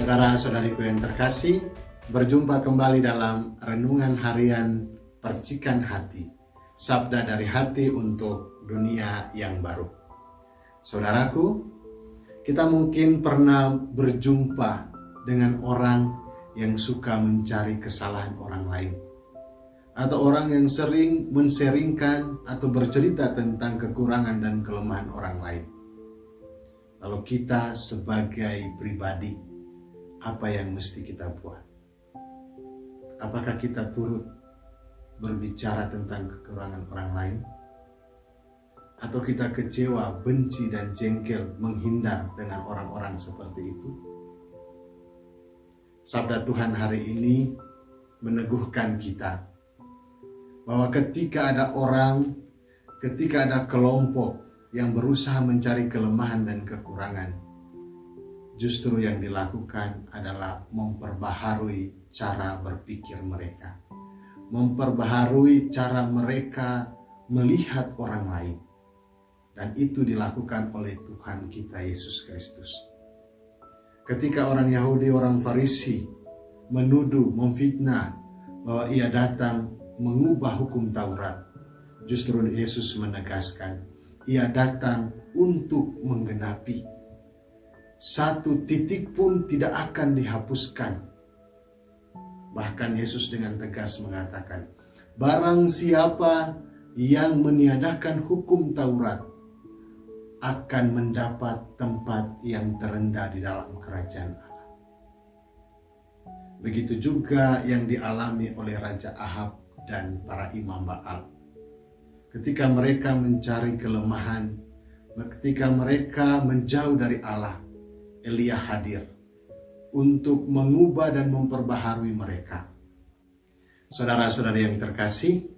Saudara-saudariku yang terkasih, berjumpa kembali dalam Renungan Harian Percikan Hati, Sabda dari Hati untuk Dunia yang Baru. Saudaraku, kita mungkin pernah berjumpa dengan orang yang suka mencari kesalahan orang lain, atau orang yang sering menseringkan atau bercerita tentang kekurangan dan kelemahan orang lain. Lalu kita sebagai pribadi, apa yang mesti kita buat? Apakah kita turut berbicara tentang kekurangan orang lain? Atau kita kecewa, benci, dan jengkel menghindar dengan orang-orang seperti itu? Sabda Tuhan hari ini meneguhkan kita bahwa ketika ada kelompok yang berusaha mencari kelemahan dan kekurangan, justru yang dilakukan adalah memperbaharui cara berpikir mereka, memperbaharui cara mereka melihat orang lain. Dan itu dilakukan oleh Tuhan kita Yesus Kristus. Ketika orang Yahudi, orang Farisi menuduh, memfitnah bahwa ia datang mengubah hukum Taurat, justru Yesus menegaskan, ia datang untuk menggenapi. Satu titik pun tidak akan dihapuskan. Bahkan Yesus dengan tegas mengatakan, barang siapa yang meniadakan hukum Taurat akan mendapat tempat yang terendah di dalam kerajaan Allah. Begitu juga yang dialami oleh Raja Ahab dan para imam Baal. Ketika mereka mencari kelemahan, ketika mereka menjauh dari Allah, Elia hadir untuk mengubah dan memperbaharui mereka. Saudara-saudari yang terkasih,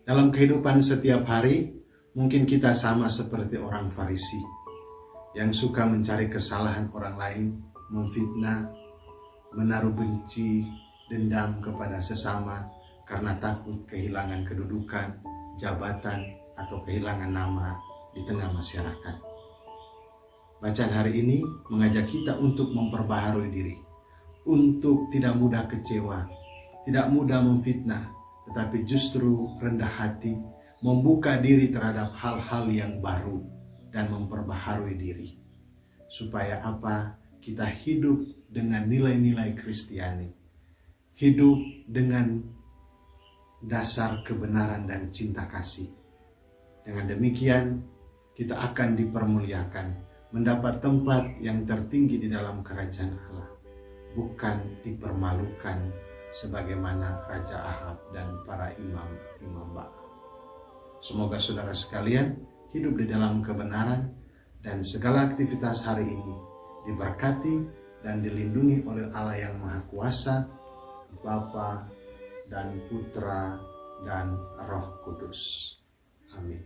dalam kehidupan setiap hari, mungkin kita sama seperti orang Farisi yang suka mencari kesalahan orang lain, memfitnah, menaruh benci, dendam kepada sesama karena takut kehilangan kedudukan, jabatan, atau kehilangan nama di tengah masyarakat. Bacaan hari ini mengajak kita untuk memperbaharui diri, untuk tidak mudah kecewa, tidak mudah memfitnah, tetapi justru rendah hati, membuka diri terhadap hal-hal yang baru, dan memperbaharui diri. Supaya apa? Kita hidup dengan nilai-nilai Kristiani, hidup dengan dasar kebenaran dan cinta kasih. Dengan demikian, kita akan dipermuliakan, mendapat tempat yang tertinggi di dalam kerajaan Allah, bukan dipermalukan sebagaimana Raja Ahab dan para imam Baal. Semoga saudara sekalian hidup di dalam kebenaran dan segala aktivitas hari ini diberkati dan dilindungi oleh Allah yang Maha Kuasa, Bapa dan Putra dan Roh Kudus. Amin.